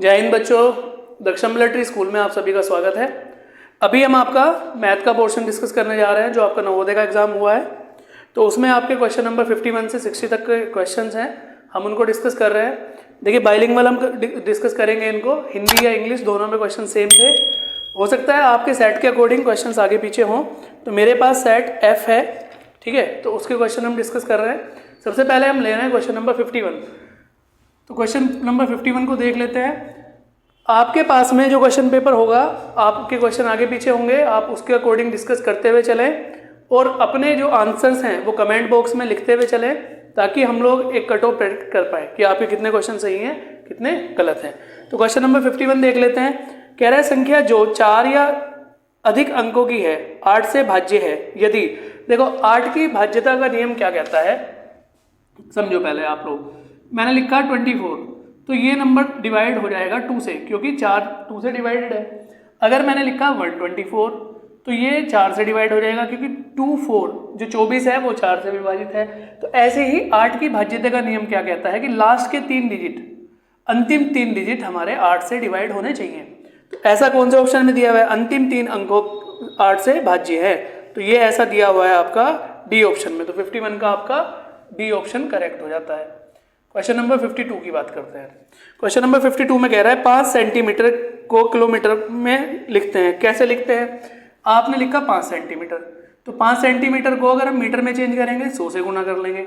जय हिंद बच्चों, दक्षम military school में आप सभी का स्वागत है। अभी हम आपका मैथ का पोर्शन डिस्कस करने जा रहे हैं जो आपका नवोदय का एग्जाम हुआ है। तो उसमें आपके क्वेश्चन नंबर 51 से 60 तक के क्वेश्चंस हैं, हम उनको डिस्कस कर रहे हैं। देखिए बाइलिंगुअल हम डिस्कस करेंगे इनको, हिंदी या इंग्लिश दोनों में क्वेश्चन सेम थे। हो सकता है आपके सेट के अकॉर्डिंग क्वेश्चंस आगे पीछे हों, तो मेरे पास सेट F है, ठीक है, तो उसके क्वेश्चन हम डिस्कस कर रहे हैं। सबसे पहले हम ले रहे हैं क्वेश्चन नंबर 51। तो क्वेश्चन नंबर 51 को देख लेते हैं। आपके पास में जो क्वेश्चन पेपर होगा, आपके क्वेश्चन आगे पीछे होंगे, आप उसके अकॉर्डिंग डिस्कस करते हुए चलें और अपने जो आंसर्स हैं वो कमेंट बॉक्स में लिखते हुए चलें, ताकि हम लोग एक कट ऑफ प्रेडिक्ट कर पाए कि आपके कितने क्वेश्चन सही हैं कितने गलत हैं। तो क्वेश्चन नंबर 51 देख लेते हैं। कह रहा है संख्या जो 4 या अधिक अंकों की है 8 से भाज्य है यदि, देखो 8 की भाज्यता का नियम क्या कहता है समझो पहले आप लोग। मैंने लिखा 24, तो ये नंबर डिवाइड हो जाएगा 2 से, क्योंकि 4 2 से डिवाइडेड है। अगर मैंने लिखा 124 तो ये 4 से डिवाइड हो जाएगा, क्योंकि 24 जो 24 है वो 4 से विभाजित है। तो ऐसे ही 8 की भाज्यता का नियम क्या कहता है कि लास्ट के 3 डिजिट, अंतिम 3 डिजिट हमारे 8 से डिवाइड होने चाहिए। तो ऐसा कौन से ऑप्शन में दिया हुआ है, अंतिम 3 अंकों 8 से भाज्य है, तो ये ऐसा दिया हुआ है आपका डी ऑप्शन में। तो 51 का आपका डी ऑप्शन करेक्ट हो जाता है। क्वेश्चन नंबर 52 की बात करते हैं। क्वेश्चन नंबर 52 में कह रहा है 5 सेंटीमीटर को किलोमीटर में लिखते हैं। कैसे लिखते हैं, आपने लिखा 5 सेंटीमीटर, तो 5 सेंटीमीटर को अगर हम मीटर में चेंज करेंगे 100 से गुना कर लेंगे,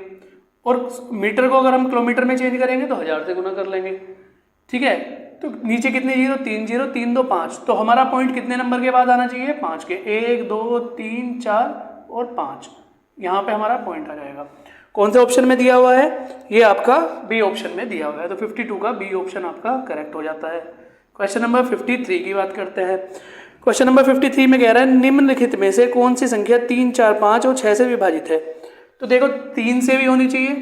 और मीटर को अगर हम किलोमीटर में चेंज करेंगे तो 1000 से गुना कर लेंगे, ठीक है। तो नीचे कितने जीरो, 3 जीरो, 3 2 5, तो हमारा पॉइंट कितने नंबर के बाद आना चाहिए, 5 के। 1 2 3 4 और 5, यहाँ पे हमारा पॉइंट आ जाएगा। कौन से ऑप्शन में दिया हुआ है, ये आपका बी ऑप्शन में दिया हुआ है। तो 52 का बी ऑप्शन आपका करेक्ट हो जाता है। क्वेश्चन नंबर 53 की बात करते हैं। क्वेश्चन नंबर 53 में कह रहा है निम्नलिखित में से कौन सी संख्या 3 4 5 और 6 से विभाजित है। तो देखो 3 से भी होनी चाहिए,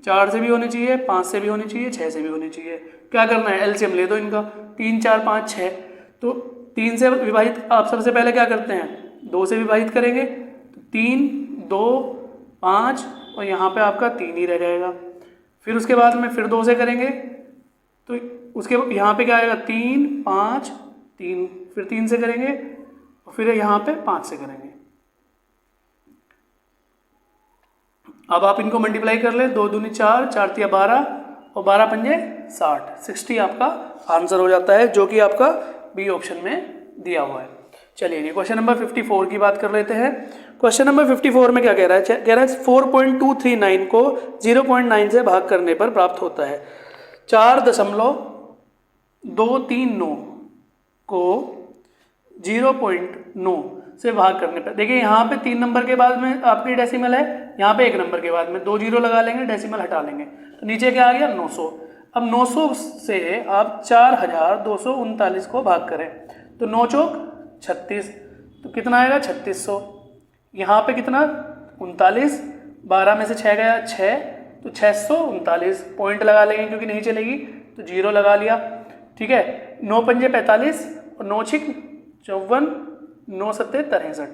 4 से भी होनी चाहिए, 5 से भी होनी चाहिए, 6 से भी होनी चाहिए। क्या करना है, एलसीएम ले दो इनका, 3 4 5 6। तो 3 से विभाजित आप सबसे पहले क्या करते हैं, 2 से विभाजित करेंगे, 3 2 5 और यहाँ पे आपका 3 ही रह जाएगा। फिर उसके बाद में फिर 2 से करेंगे, तो उसके यहाँ पे क्या आएगा, 3 5 3, फिर 3 से करेंगे और फिर यहाँ पे 5 से करेंगे। अब आप इनको मल्टीप्लाई कर ले, 2 दूनी 4, 4 तिया 12 और 12 पंजे 60, 60 आपका आंसर हो जाता है, जो कि आपका बी ऑप्शन में दिया हुआ है। चलिए ये क्वेश्चन नंबर 54 की बात कर लेते हैं। क्वेश्चन नंबर 54 में क्या कह रहा है, कह रहा है 4.239 को 0.9 से भाग करने पर प्राप्त होता है 4.239 को 0.9 से भाग करने पर। देखिए यहाँ पे 3 नंबर के बाद में आपकी डेसिमल है, यहाँ पे 1 नंबर के बाद में 2 जीरो लगा लेंगे, डेसिमल हटा लेंगे, तो नीचे क्या आ गया 900। अब 900 से आप 4239 को भाग करें तो 9 चौक 36, तो कितना आएगा 3600। यहाँ पे कितना 39, 12 में से 6 गया 6, तो 639 पॉइंट लगा लेंगे क्योंकि नहीं चलेगी, तो 0 लगा लिया, ठीक है। 9 पंजे 45 और 9 छिक 54, 9 सत्ते 63,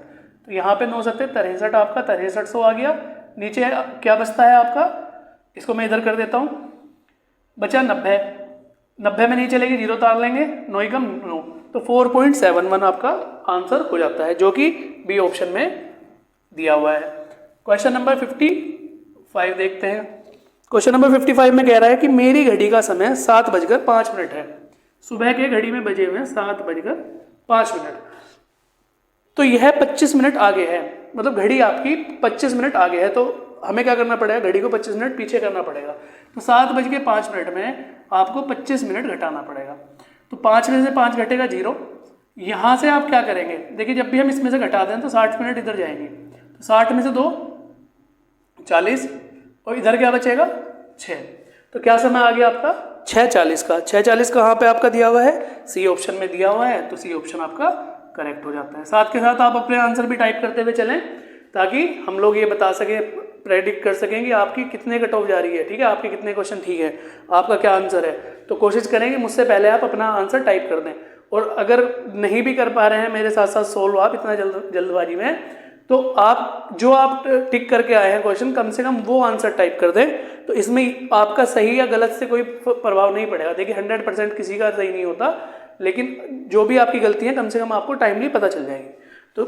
तो यहाँ पे 9 सत्ते 63 आपका 6300 आ गया। नीचे क्या बचता है आपका, इसको मैं इधर कर देता हूँ, बचा 90, 90 में नहीं चलेगी, 0 तार लेंगे, 9 कम 9, तो 4.71 आपका आंसर हो जाता है, जो कि बी ऑप्शन में दिया हुआ है। क्वेश्चन नंबर 55 देखते हैं। क्वेश्चन नंबर 55 में कह रहा है कि मेरी घड़ी का समय 7:05 है। सुबह के घड़ी में बजे हुए हैं 7:05, तो यह 25 मिनट आगे है, मतलब घड़ी आपकी 25 मिनट आगे है। तो हमें क्या करना पड़ेगा, घड़ी को 25 मिनट पीछे करना पड़ेगा। तो 7:05 में आपको 25 मिनट घटाना पड़ेगा। तो 5 में से 5 घटेगा 0। यहाँ से आप क्या करेंगे, देखिए जब भी हम इसमें से घटा दें तो 60 मिनट इधर जाएंगे, तो 60 में से 2 40 और इधर क्या बचेगा 6, तो क्या समय आ गया आपका 6:40 का। 6:40 कहाँ पे आपका दिया हुआ है, सी ऑप्शन में दिया हुआ है, तो सी ऑप्शन आपका करेक्ट हो जाता है। साथ के साथ आप अपने आंसर भी टाइप करते हुए चलें, ताकि हम लोग ये बता सकें, प्रेडिक्ट कर सकें कि आपकी कितने कट ऑफ जा रही है, ठीक है, आपके कितने क्वेश्चन ठीक है, आपका क्या आंसर है। तो कोशिश करें कि मुझसे पहले आप अपना आंसर टाइप कर दें, और अगर नहीं भी कर पा रहे हैं मेरे साथ साथ सोल्व आप इतना जल्दबाजी में, तो आप जो आप टिक करके आए हैं क्वेश्चन, कम से कम वो आंसर टाइप कर दें, तो इसमें आपका सही या गलत से कोई प्रभाव नहीं पड़ेगा। देखिए 100% किसी का सही नहीं होता, लेकिन जो भी आपकी गलती है कम से कम आपको टाइमली पता चल जाएगी। तो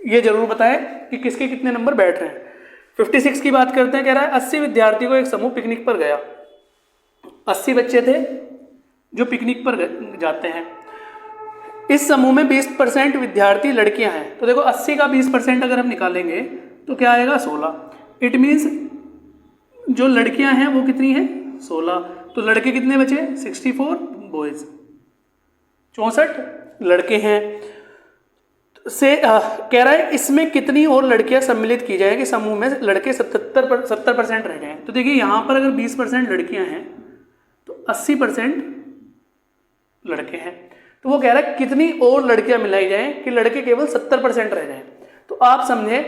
ये जरूर बताएं कि किसके कितने नंबर बैठ रहे हैं। 56 की बात करते हैं, कह रहा है 80 विद्यार्थियों को एक समूह पिकनिक पर गया। 80 बच्चे थे जो पिकनिक पर जाते हैं। इस समूह में 20% विद्यार्थी लड़कियां हैं। तो देखो 80 का 20% अगर हम निकालेंगे तो क्या आएगा 16। इट मीन्स जो लड़कियां हैं वो कितनी हैं 16। तो लड़के कितने बचे 64 बॉयज, 64 लड़के हैं से कह रहा है इसमें कितनी और लड़कियां सम्मिलित की जाएंगी समूह में लड़के 70% रह जाएं। तो देखिए यहाँ पर अगर 20% लड़कियां हैं तो 80% लड़के हैं। तो वो कह रहा है कितनी और लड़कियां मिलाई जाएं कि लड़के केवल 70% रह जाएं। तो आप समझे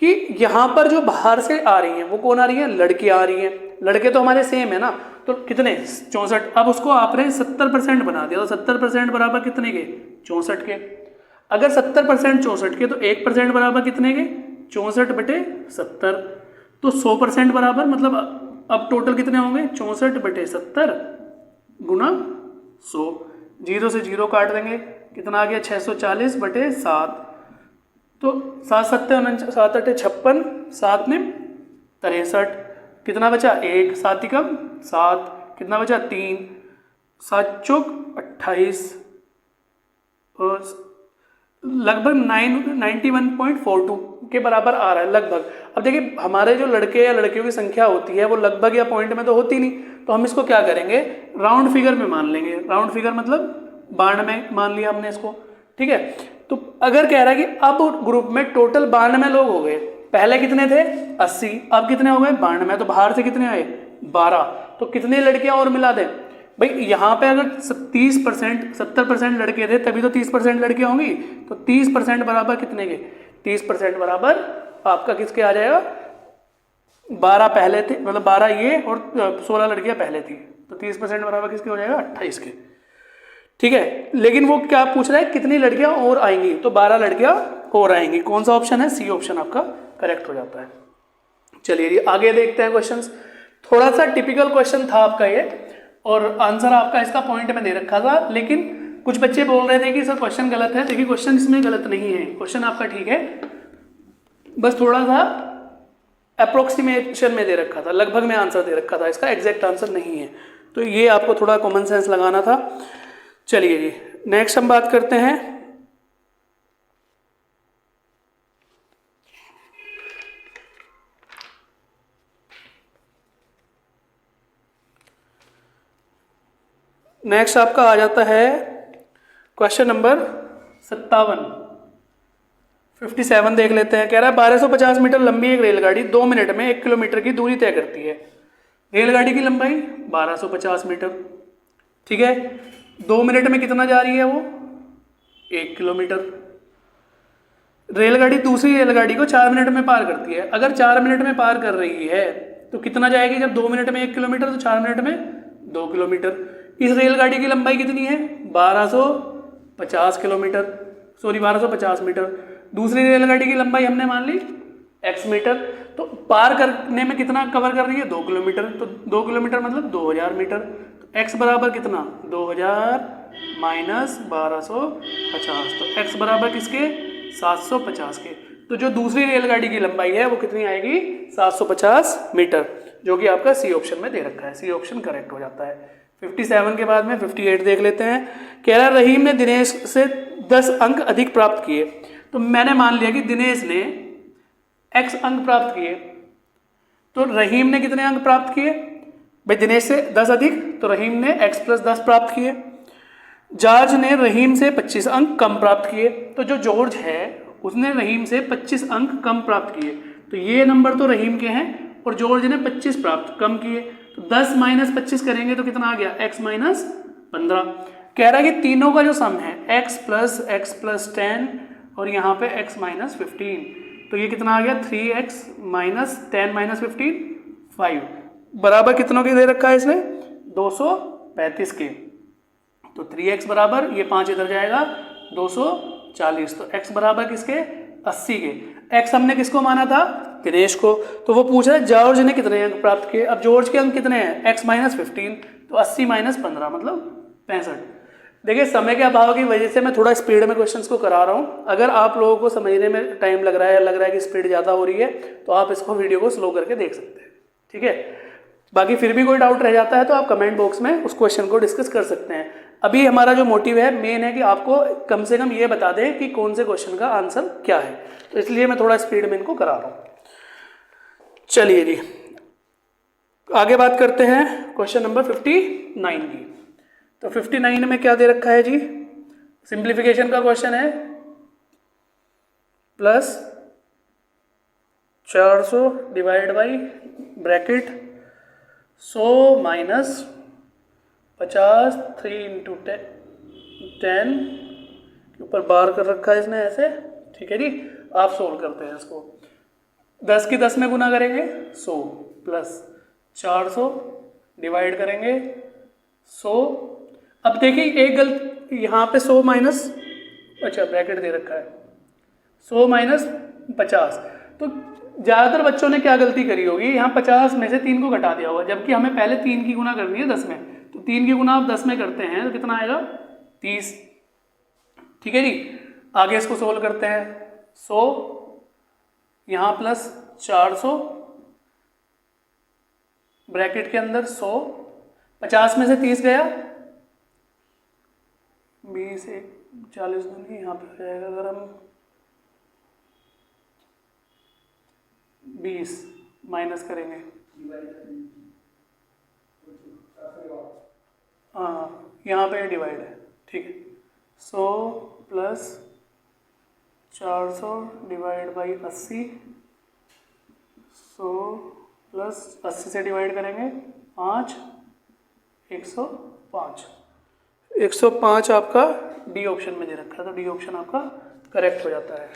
कि यहाँ पर जो बाहर से आ रही हैं वो कौन आ रही है, लड़कियां आ रही हैं। लड़के तो हमारे सेम है ना, तो कितने 64। अब उसको आपने 70% बना दिया, तो 70% बराबर कितने के 64 के। अगर 70% 64 के तो 1% बराबर कितने के 64/70। तो 100% बराबर मतलब अब टोटल कितने होंगे 64/70 गुना 100। 0 से 0 काट देंगे, कितना आ गया 640/7। तो 7 7 56, 7 में 63, कितना बचा 1, 7 ही कम 7, कितना बचा 3, 7 चौक 28 और लगभग 91.42 के बराबर आ रहा है लगभग। अब देखिए हमारे जो लड़के या लड़कियों की संख्या होती है वो लगभग या पॉइंट में तो होती नहीं, तो हम इसको क्या करेंगे राउंड फिगर में मान लेंगे। राउंड फिगर मतलब 92 मान लिया हमने इसको, ठीक है। तो अगर कह रहा है कि अब ग्रुप में टोटल 92 लोग हो गए, पहले कितने थे 80, अब कितने हो गए 92, तो बाहर से कितने आए 12, तो कितनी लड़कियां और मिला दें भाई। यहाँ पे अगर 30% 70% लड़के थे तभी तो 30% लड़कियां होंगी, तो 30% बराबर कितने के 30% बराबर आपका किसके आ जाएगा 12 पहले थे, मतलब 12 ये और 16 लड़कियां पहले थी, तो 30% बराबर किसके हो जाएगा 28 के, ठीक है। लेकिन वो क्या पूछ रहा है कितनी लड़कियां और आएंगी, तो 12 लड़कियां और आएंगी। कौन सा ऑप्शन है सी ऑप्शन आपका करेक्ट हो जाता है। चलिए आगे देखते हैं क्वेश्चंस। थोड़ा सा टिपिकल क्वेश्चन था आपका ये, और आंसर आपका इसका पॉइंट में दे रखा था, लेकिन कुछ बच्चे बोल रहे थे कि सर क्वेश्चन गलत है। देखिए क्वेश्चन इसमें गलत नहीं है, क्वेश्चन आपका ठीक है, बस थोड़ा सा अप्रोक्सीमेशन में दे रखा था, लगभग में आंसर दे रखा था, इसका एग्जैक्ट आंसर नहीं है। तो ये आपको थोड़ा कॉमन सेंस लगाना था। चलिए जी नेक्स्ट हम बात करते हैं नेक्स्ट आपका आ जाता है क्वेश्चन नंबर 57 देख लेते हैं। कह रहा है 1250 मीटर लंबी एक रेलगाड़ी 2 मिनट में 1 किलोमीटर की दूरी तय करती है। रेलगाड़ी की लंबाई 1250 मीटर, ठीक है। 2 मिनट में कितना जा रही है वो 1 किलोमीटर। रेलगाड़ी दूसरी रेलगाड़ी को 4 मिनट में पार करती है। अगर 4 मिनट में पार कर रही है तो कितना जाएगी, जब 2 मिनट में 1 किलोमीटर तो 4 मिनट में 2 किलोमीटर। इस रेलगाड़ी की लंबाई कितनी है 1250 किलोमीटर, सॉरी 1250 मीटर। दूसरी रेलगाड़ी की लंबाई हमने मान ली x मीटर, तो पार करने में कितना कवर कर रही है 2 किलोमीटर, तो 2 किलोमीटर मतलब 2000 मीटर। तो x बराबर कितना 2000 माइनस 1250, तो x बराबर किसके 750 के। तो जो दूसरी रेलगाड़ी की लंबाई है वो कितनी आएगी 750 मीटर, जो कि आपका सी ऑप्शन में दे रखा है। सी ऑप्शन करेक्ट हो जाता है। 57 के बाद में 58 देख लेते हैं। कह रहा रहीम ने दिनेश से 10 अंक अधिक प्राप्त किए। तो मैंने मान लिया कि दिनेश ने x अंक प्राप्त किए, तो रहीम ने कितने अंक प्राप्त किए भाई दिनेश से 10 अधिक, तो रहीम ने x + 10 प्राप्त किए। जॉर्ज ने रहीम से 25 अंक कम प्राप्त किए। तो जो जॉर्ज है उसने रहीम से 25 अंक कम प्राप्त किए, तो ये नंबर तो रहीम के हैं और जॉर्ज ने 25 प्राप्त कम किए। तो 10 - 25 करेंगे तो कितना आ गया x - 15। कह रहा है कि तीनों का जो सम है x + 10 और यहाँ पे x - 15, तो ये कितना आ गया 3x - 10 - 15 5 बराबर कितनों के दे रखा है इसमें 235 के। तो 3x बराबर ये 5 इधर जाएगा 240, तो x बराबर किसके 80 के। एक्स हमने किसको माना था, दिनेश को, तो वो पूछ रहा है जॉर्ज ने कितने अंक प्राप्त किए। अब जॉर्ज के अंक कितने हैं, एक्स माइनस 15, तो 80 माइनस 15 मतलब 65। देखिए समय के अभाव की वजह से मैं थोड़ा स्पीड में क्वेश्चंस को करा रहा हूँ। अगर आप लोगों को समझने में टाइम लग रहा है या लग रहा है कि स्पीड ज़्यादा हो रही है तो आप इसको वीडियो को स्लो करके देख सकते हैं, ठीक है। बाकी फिर भी कोई डाउट रह जाता है तो आप कमेंट बॉक्स में उस क्वेश्चन को डिस्कस कर सकते हैं। अभी हमारा जो मोटिव है मेन है कि आपको कम से कम ये बता दें कि कौन से क्वेश्चन का आंसर क्या है, तो इसलिए मैं थोड़ा स्पीड में इनको करा रहा हूँ। चलिए जी आगे बात करते हैं क्वेश्चन नंबर 59 की। तो 59 में क्या दे रखा है जी, सिंप्लीफिकेशन का क्वेश्चन है, plus 400 divide by bracket 100 minus 50 3 into 10 के ऊपर बार कर रखा है इसने ऐसे, ठीक है जी। आप सोल्व करते हैं इसको, 10 की 10 में गुना करेंगे 100 प्लस 400 डिवाइड करेंगे 100। अब देखिए एक गलत यहाँ पे 100 माइनस, अच्छा ब्रैकेट दे रखा है 100 माइनस 50, तो ज़्यादातर बच्चों ने क्या गलती करी होगी, यहाँ 50 में से 3 को घटा दिया होगा, जबकि हमें पहले 3 की गुना करनी है 10 में, तो 3 की गुना आप 10 में करते हैं तो कितना आएगा 30, ठीक है जी। आगे इसको सोल्व करते हैं, 100 यहाँ प्लस 400 ब्रैकेट के अंदर 100, 50 में से 30 गया 20 1 40 दूनी यहाँ पे हो जाएगा, अगर हम 20 माइनस करेंगे, हाँ यहाँ पे डिवाइड है, ठीक है। 100 प्लस 400 डिवाइड बाई 80, 100 प्लस 80 से डिवाइड करेंगे 5, 105। 105 आपका डी ऑप्शन में दे रखा है, तो डी ऑप्शन आपका करेक्ट हो जाता है।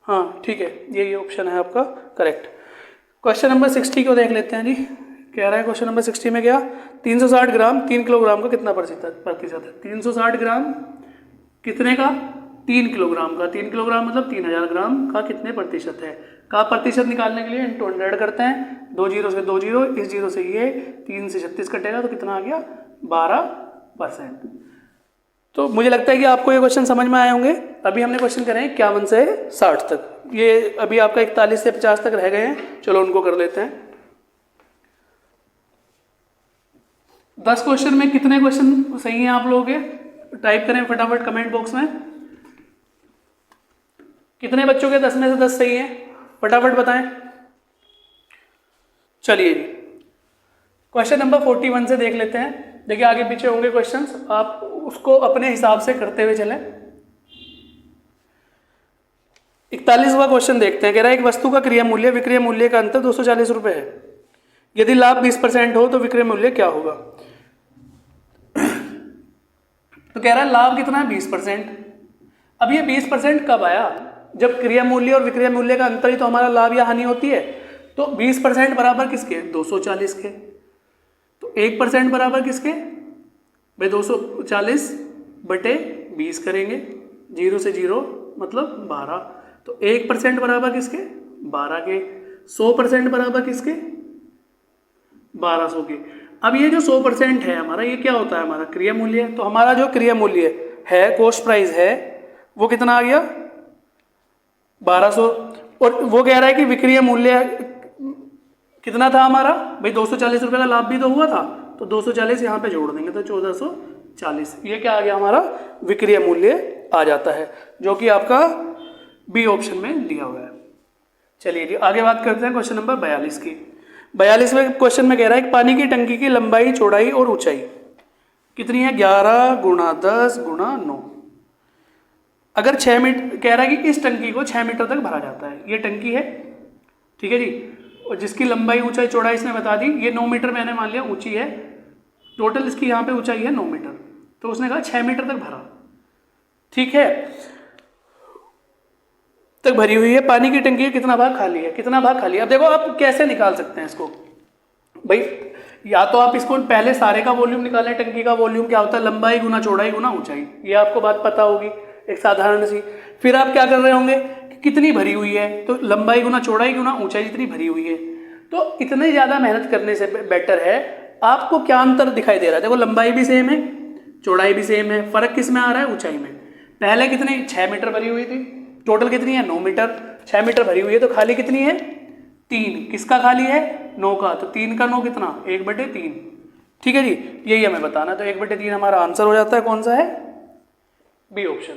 हाँ ठीक है, ये ऑप्शन है आपका करेक्ट। क्वेश्चन नंबर 60 को देख लेते हैं जी। कह रहा है क्वेश्चन नंबर 60 में क्या, 360 ग्राम 3 किलोग्राम का कितना प्रतिशत है। 360 ग्राम कितने का, 3 किलोग्राम का। 3 किलोग्राम मतलब 3000 ग्राम का कितने प्रतिशत है, का प्रतिशत निकालने के लिए इंटू 100 करते हैं, 2 जीरो से 2 जीरो, इस जीरो से ये 3 से 36 कटेगा तो कितना आ गया 12%। तो मुझे लगता है कि आपको ये क्वेश्चन समझ में आए होंगे। अभी हमने क्वेश्चन करे हैं 51 से 60 तक, ये अभी आपका 41 से 50 तक रह गए हैं, चलो उनको कर लेते हैं। 10 क्वेश्चन में कितने क्वेश्चन सही हैं आप लोगों के, टाइप करें फटाफट कमेंट बॉक्स में। कितने बच्चों के 10 में से 10 सही हैं, फटाफट बताएं। चलिए जी क्वेश्चन नंबर 41 से देख लेते हैं। देखिए आगे पीछे होंगे क्वेश्चंस, आप उसको अपने हिसाब से करते हुए चलें। 41वां क्वेश्चन देखते हैं। कह रहा है एक वस्तु का क्रिया मूल्य विक्रय मूल्य का अंतर 240 रुपये है, यदि लाभ 20% हो तो विक्रय मूल्य क्या होगा। तो कह रहा है लाभ कितना है 20%। अब ये 20% कब आया, जब क्रिया मूल्य और विक्रय मूल्य का अंतर ही तो हमारा लाभ या हानि होती है। तो 20% बराबर किसके, 240 के। तो 1% बराबर किसके भाई 240 बटे 20 करेंगे, 0 से 0 मतलब 12। तो 1% बराबर किसके 12 के। 100% बराबर किसके 1200 के। अब ये जो 100% है हमारा, ये क्या होता है हमारा क्रिया मूल्य है। तो हमारा जो क्रिया मूल्य है, कॉस्ट प्राइस है, वो कितना आ गया 1200। और वो कह रहा है कि विक्रय मूल्य कितना था हमारा भाई 240 रुपये का लाभ भी तो हुआ था, तो 240 यहाँ पे जोड़ देंगे तो 1440। ये क्या आ गया हमारा विक्रय मूल्य आ जाता है, जो कि आपका बी ऑप्शन में दिया हुआ है। चलिए जी आगे बात करते हैं क्वेश्चन नंबर 42 की। 42वें क्वेश्चन में कह रहा है कि पानी की टंकी की लंबाई चौड़ाई और ऊंचाई कितनी है, 11 गुणा 10 गुणा 9। अगर 6 मीटर कह रहा है कि इस टंकी को 6 मीटर तक भरा जाता है, ये टंकी है ठीक है जी, और जिसकी लंबाई ऊंचाई चौड़ाई इसने बता दी, ये 9 मीटर मैंने मान लिया ऊंची है, टोटल इसकी यहाँ पे ऊंचाई है 9 मीटर, तो उसने कहा 6 मीटर तक भरा, ठीक है, तक भरी हुई है। पानी की टंकी कितना भाग खाली है, कितना भाग खाली है। अब देखो आप कैसे निकाल सकते हैं इसको भाई, या तो आप इसको पहले सारे का वॉल्यूम निकालें, टंकी का वॉल्यूम क्या होता है, लंबाई गुना चौड़ाई गुना ऊंचाई, ये आपको बात पता होगी एक साधारण सी। फिर आप क्या कर रहे होंगे कि कितनी भरी हुई है, तो लंबाई गुना चौड़ाई गुना ऊंचाई जितनी भरी हुई है। तो इतनी ज़्यादा मेहनत करने से बेटर है, आपको क्या अंतर दिखाई दे रहा है, देखो लंबाई भी सेम है, चौड़ाई भी सेम है, फर्क किस में आ रहा है, ऊंचाई में। पहले कितनी 6 मीटर भरी हुई थी, टोटल कितनी है 9 मीटर, 6 मीटर भरी हुई है तो खाली कितनी है 3, किसका खाली है 9 का, तो 3 का 9 कितना 1/3। ठीक है जी, यही हमें बताना, तो 1/3 हमारा आंसर हो जाता है, कौन सा है, बी ऑप्शन।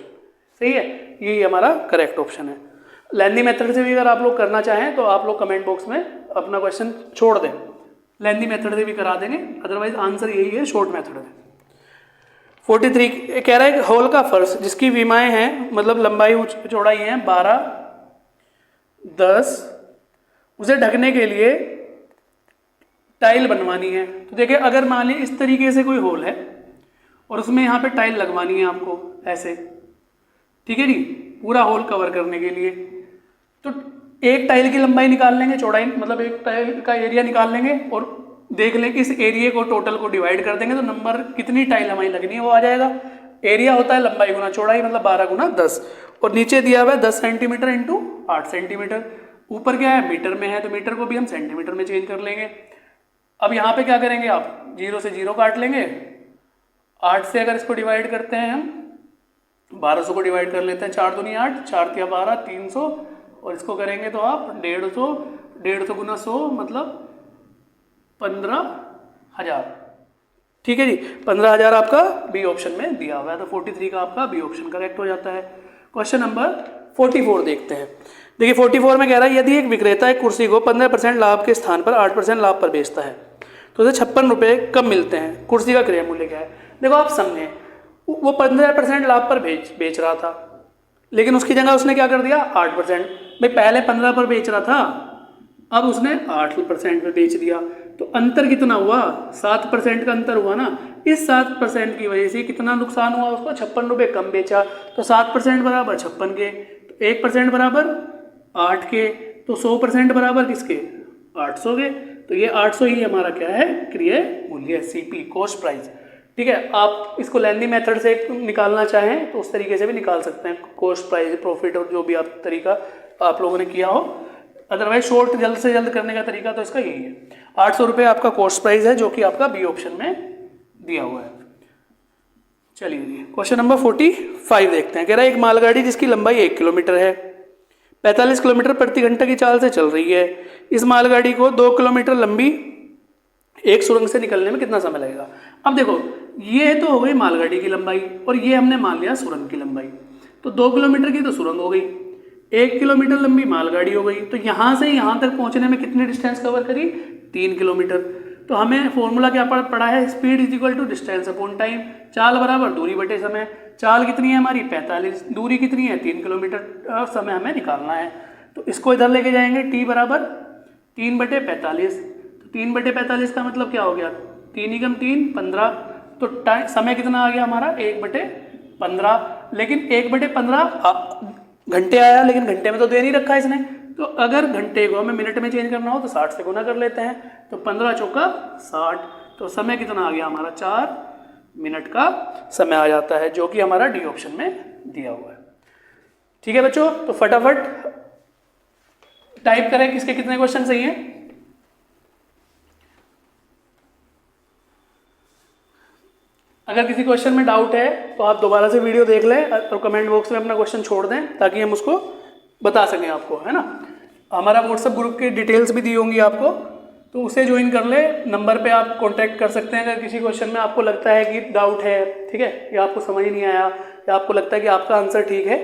सही है, यही हमारा करेक्ट ऑप्शन है। लेंदी मेथड से भी अगर आप लोग करना चाहें तो आप लोग कमेंट बॉक्स में अपना क्वेश्चन छोड़ दें, लेंदी मेथड से भी करा देंगे, अदरवाइज आंसर यही है, शॉर्ट मेथड है। 43 कह रहा है हॉल का फर्श जिसकी विमाएं हैं, मतलब लंबाई चौड़ाई है 12, 10, उसे ढकने के लिए टाइल बनवानी है। तो देखिए अगर मान लीजिए इस तरीके से कोई होल है और उसमें यहाँ पे टाइल लगवानी है आपको ऐसे, ठीक है जी, पूरा होल कवर करने के लिए, तो एक टाइल की लंबाई निकाल लेंगे, चौड़ाई मतलब एक टाइल का एरिया निकाल लेंगे और देख लें कि इस एरिया को टोटल को डिवाइड कर देंगे तो नंबर कितनी टाइल हमारी लगनी है वो आ जाएगा। एरिया होता है लंबाई गुना चौड़ाई, मतलब 12 गुना 10, और नीचे दिया हुआ है 10 सेंटीमीटर इंटू 8 सेंटीमीटर। ऊपर क्या है मीटर में है तो मीटर को भी हम सेंटीमीटर में चेंज कर लेंगे। अब यहाँ पे क्या करेंगे आप 0 से 0 काट लेंगे, 8 से अगर इसको डिवाइड करते हैं हम 1200 को डिवाइड कर लेते हैं, 4 दूनी 8, 4 तिया 12, 300, और इसको करेंगे तो आप 150, 150 गुना 100 मतलब 15,000। ठीक है जी, 15,000 आपका बी ऑप्शन में दिया हुआ है, तो 43 का आपका बी ऑप्शन करेक्ट हो जाता है। क्वेश्चन नंबर 44 देखते हैं। देखिए 44 में कह रहा है यदि एक विक्रेता एक कुर्सी को 15% लाभ के स्थान पर 8% लाभ पर बेचता है तो उसे 56 रुपये कम मिलते हैं, कुर्सी का क्रय मूल्य क्या है। देखो आप समझें, वो 15% लाभ पर बेच रहा था, लेकिन उसकी जगह उसने क्या कर दिया 8%। भाई पहले 15 पर बेच रहा था, अब उसने 8% पे बेच दिया, तो अंतर कितना हुआ 7% का अंतर हुआ ना। इस 7% की वजह से कितना नुकसान हुआ, उसको 56 रुपये कम बेचा, तो 7% बराबर 56 के, तो 1% बराबर 8 के, तो 100% बराबर किसके 800 के। तो ये 800 ही हमारा क्या है क्रय मूल्य, सीपी कॉस्ट प्राइस। ठीक है, आप इसको लेंदी मेथड से निकालना चाहें तो उस तरीके से भी निकाल सकते हैं, कॉस्ट प्राइस प्रॉफिट और जो भी आप तरीका आप लोगों ने किया हो। अदरवाइज शॉर्ट जल्द से जल्द करने का तरीका तो इसका यही है। 800 रुपये आपका कॉस्ट प्राइस है जो कि आपका बी ऑप्शन में दिया हुआ है। चलिए क्वेश्चन नंबर 45 देखते हैं। कह रहा है एक मालगाड़ी जिसकी लंबाई 1 किलोमीटर है 45 किलोमीटर प्रति घंटा की चाल से चल रही है। इस मालगाड़ी को 2 किलोमीटर लंबी एक सुरंग से निकलने में कितना समय लगेगा। अब देखो ये तो हो गई मालगाड़ी की लंबाई और ये हमने मान लिया सुरंग की लंबाई, तो 2 किलोमीटर की तो सुरंग हो गई, 1 किलोमीटर लंबी मालगाड़ी हो गई, तो यहाँ से यहाँ तक पहुँचने में कितनी डिस्टेंस कवर करी 3 किलोमीटर। तो हमें फॉर्मूला क्या पड़ा है, speed is equal to distance upon time. चाल बराबर दूरी बटे समय। चाल कितनी है हमारी 45, दूरी कितनी है 3 किलोमीटर, और समय हमें निकालना है। तो इसको इधर लेके जाएंगे, टी बराबर 3/45, तो 3/45 का मतलब क्या हो गया 3 × 3 15, तो टाइम समय कितना आ गया हमारा 1/15। लेकिन 1/15 घंटे आया, लेकिन घंटे में तो दे नहीं रखा इसने, तो अगर घंटे को हमें मिनट में चेंज करना हो तो 60 से गुना कर लेते हैं, तो 15 चौका 60, तो समय कितना आ गया हमारा 4 मिनट का समय आ जाता है, जो कि हमारा डी ऑप्शन में दिया हुआ है। ठीक है बच्चों, तो फटाफट टाइप करें किसके कितने क्वेश्चन सही हैं। अगर किसी क्वेश्चन में डाउट है तो आप दोबारा से वीडियो देख लें और कमेंट बॉक्स में अपना क्वेश्चन छोड़ दें ताकि हम उसको बता सकें आपको, है ना। हमारा व्हाट्सएप ग्रुप की डिटेल्स भी दी होंगी आपको, तो उसे ज्वाइन कर ले। नंबर पे आप कांटेक्ट कर सकते हैं अगर किसी क्वेश्चन में आपको लगता है कि डाउट है, ठीक है, या आपको समझ नहीं आया या आपको लगता है कि आपका आंसर ठीक है,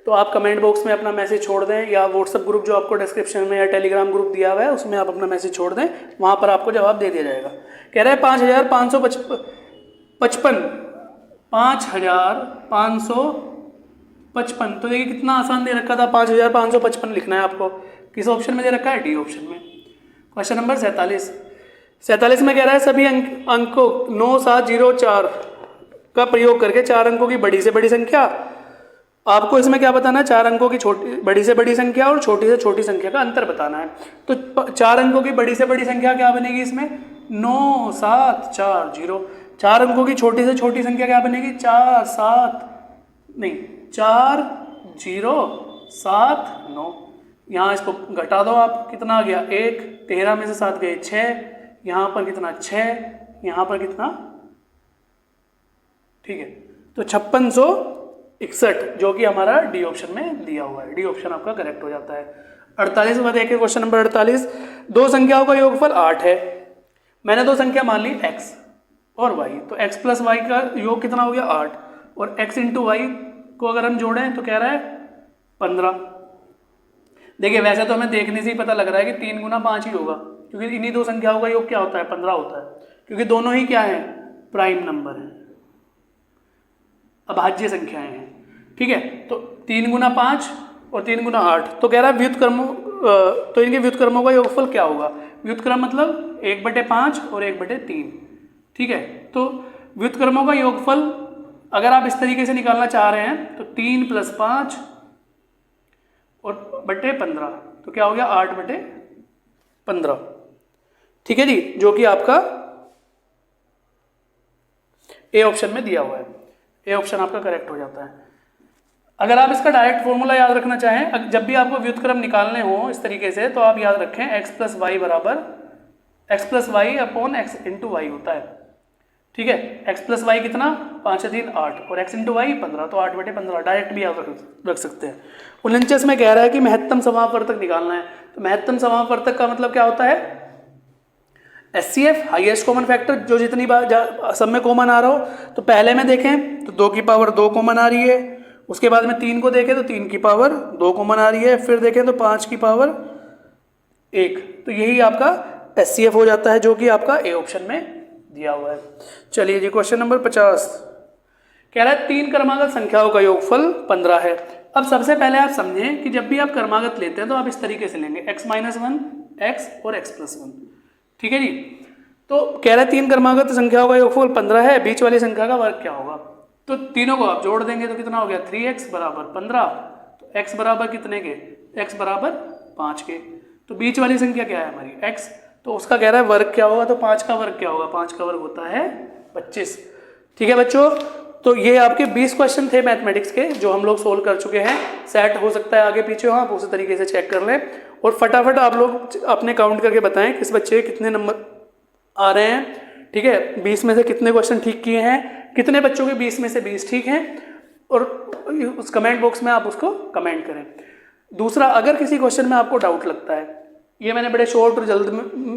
तो आप कमेंट बॉक्स में अपना मैसेज छोड़ दें, या व्हाट्सएप ग्रुप जो आपको डिस्क्रिप्शन में या टेलीग्राम ग्रुप दिया हुआ है उसमें आप अपना मैसेज छोड़ दें, वहाँ पर आपको जवाब दे दिया जाएगा। कह रहा है 5,555, तो देखिए कितना आसान दे रखा था, 5,555 लिखना है आपको। किस ऑप्शन में दे रखा है, डी ऑप्शन में। क्वेश्चन नंबर 47 में कह रहा है सभी अंकों 9704 का प्रयोग करके 4 अंकों की बड़ी से बड़ी संख्या आपको इसमें क्या बताना है, 4 अंकों की बड़ी से बड़ी संख्या और छोटी से छोटी संख्या का अंतर बताना है। तो 4 अंकों की बड़ी से बड़ी संख्या क्या बनेगी इसमें, 9 7 4 0। 4 अंकों की छोटी से छोटी संख्या क्या बनेगी, 4 0 7 9। यहाँ इसको घटा दो आप, कितना आ गया 1, 13 में से 7 गए 6, यहाँ पर कितना 6, यहाँ पर कितना, ठीक है। तो 5661 जो कि हमारा डी ऑप्शन में दिया हुआ है, डी ऑप्शन आपका करेक्ट हो जाता है। 48 में देखिए क्वेश्चन नंबर 48, दो संख्याओं का योगफल 8 है। मैंने दो संख्या मान ली x और y, तो x प्लस वाई का योग कितना हो गया 8, और x इंटू वाई को अगर हम जोड़ें तो कह रहा है 15। देखिए वैसे तो हमें देखने से ही पता लग रहा है कि 3 गुना 5 ही होगा, क्योंकि इन्हीं दो संख्याओं का योग क्या होता है 15 होता है, क्योंकि दोनों ही क्या है प्राइम नंबर है, अभाज्य संख्याएं हैं, ठीक है। तो 3 गुना 5 और 3 गुना 8, तो कह रहा है व्युत्क्रमों, तो इनके व्युत्क्रमों का योगफल क्या होगा। व्युत्क्रम मतलब 1/5 और 1/3, ठीक है। तो व्युत्क्रमों का योगफल अगर आप इस तरीके से निकालना चाह रहे हैं तो 3 + 5 और बटे 15, तो क्या हो गया 8/15, ठीक है जी, जो कि आपका ए ऑप्शन में दिया हुआ है। ए ऑप्शन आपका करेक्ट हो जाता है। अगर आप इसका डायरेक्ट फॉर्मूला याद रखना चाहें, जब भी आपको व्युत्क्रम निकालने हो इस तरीके से, तो आप याद रखें x + y बराबर x + y upon x into y होता है, ठीक है। x + y कितना 5 3 8 और x इंटू वाई 15, तो 8/15 डायरेक्ट भी याद रख सकते हैं। 49 में कह रहा है कि महत्तम समापवर्तक निकालना है। तो महत्तम समापवर्तक का मतलब क्या होता है, HCF हाईएस्ट कॉमन फैक्टर, जो जितनी बार सब में कॉमन आ रहा हो। तो पहले में देखें तो 2 की पावर 2 कॉमन आ रही है, उसके बाद में 3 को देखें तो 3 की पावर 2 कॉमन आ रही है, फिर देखें तो 5 की पावर 1, तो यही आपका HCF हो जाता है, जो कि आपका ए ऑप्शन में दिया हुआ है। चलिए जी क्वेश्चन नंबर 50 कह रहा है 3 क्रमागत संख्याओं का योगफल 15 है। अब सबसे पहले आप समझें कि जब भी आप क्रमागत लेते हैं तो आप इस तरीके से लेंगे x - 1 x और x + 1, ठीक है जी। तो कह रहा है 3 क्रमागत संख्याओं का योगफल 15 है, बीच वाली संख्या का वर्ग क्या होगा। तो तीनों को आप जोड़ देंगे तो कितना हो गया 3x बराबर 15, तो x बराबर कितने के, x बराबर 5 के। तो बीच वाली संख्या क्या है हमारी x, तो उसका कह रहा है वर्ग क्या होगा, तो 5 का वर्ग क्या होगा, 5 का वर्ग होता है 25, ठीक है बच्चों। तो ये आपके 20 क्वेश्चन थे मैथमेटिक्स के जो हम लोग सोल्व कर चुके हैं। सेट हो सकता है आगे पीछे हो, आप उसी तरीके से चेक कर लें और फटाफट आप लोग अपने काउंट करके बताएं किस बच्चे के कितने नंबर आ रहे हैं, ठीक है। 20 में से कितने क्वेश्चन ठीक किए हैं, कितने बच्चों के 20 में से 20 ठीक हैं, और उस कमेंट बॉक्स में आप उसको कमेंट करें। दूसरा, अगर किसी क्वेश्चन में आपको डाउट लगता है, ये मैंने बड़े शॉर्ट और जल्द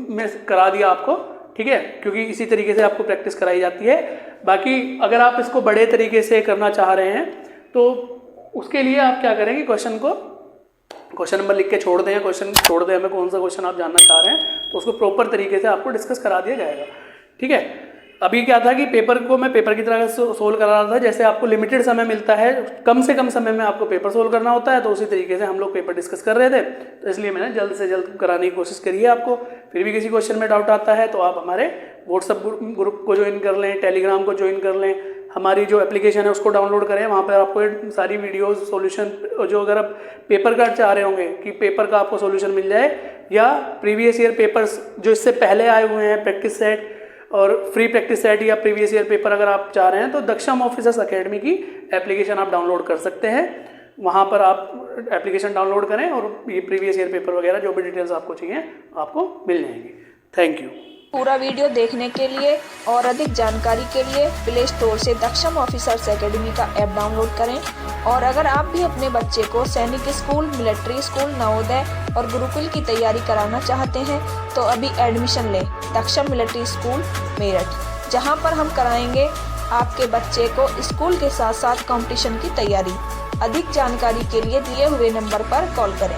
में करा दिया आपको, ठीक है, क्योंकि इसी तरीके से आपको प्रैक्टिस कराई जाती है। बाकी अगर आप इसको बड़े तरीके से करना चाह रहे हैं तो उसके लिए आप क्या करेंगे, क्वेश्चन नंबर लिख के छोड़ दें, क्वेश्चन छोड़ दें, हमें कौन सा क्वेश्चन आप जानना चाह रहे हैं, तो उसको प्रॉपर तरीके से आपको डिस्कस करा दिया जाएगा, ठीक है। अभी क्या था कि पेपर को मैं पेपर की तरह से सोल्व करा रहा था, जैसे आपको लिमिटेड समय मिलता है, कम से कम समय में आपको पेपर सोल्व करना होता है, तो उसी तरीके से हम लोग पेपर डिस्कस कर रहे थे, तो इसलिए मैंने जल्द से जल्द कराने की कोशिश करी है आपको। फिर भी किसी क्वेश्चन में डाउट आता है तो आप हमारे व्हाट्सएप ग्रुप को ज्वाइन कर लें, टेलीग्राम को ज्वाइन कर लें, हमारी जो एप्लीकेशन है उसको डाउनलोड करें, वहाँ पर आपको सारी वीडियोज़ सॉल्यूशन, जो अगर आप पेपर का चाह रहे होंगे कि पेपर का आपको सॉल्यूशन मिल जाए, या प्रीवियस ईयर पेपर्स जो इससे पहले आए हुए हैं, प्रैक्टिस सेट और फ्री प्रैक्टिस सेट या प्रीवियस ईयर पेपर अगर आप चाह रहे हैं, तो दक्षम ऑफिसर्स अकेडमी की एप्लीकेशन आप डाउनलोड कर सकते हैं। वहाँ पर आप एप्लीकेशन डाउनलोड करें और ये प्रीवियस ईयर पेपर वगैरह जो भी डिटेल्स आपको चाहिए आपको मिल जाएंगी। Thank you. पूरा वीडियो देखने के लिए और अधिक जानकारी के लिए प्ले स्टोर से दक्षम ऑफिसर्स एकेडमी का ऐप डाउनलोड करें। और अगर आप भी अपने बच्चे को सैनिक स्कूल, मिलिट्री स्कूल, नवोदय और गुरुकुल की तैयारी कराना चाहते हैं तो अभी एडमिशन लें दक्षम मिलिट्री स्कूल मेरठ, जहां पर हम कराएंगे आपके बच्चे को स्कूल के साथ साथ कंपटीशन की तैयारी। अधिक जानकारी के लिए दिए हुए नंबर पर कॉल करें।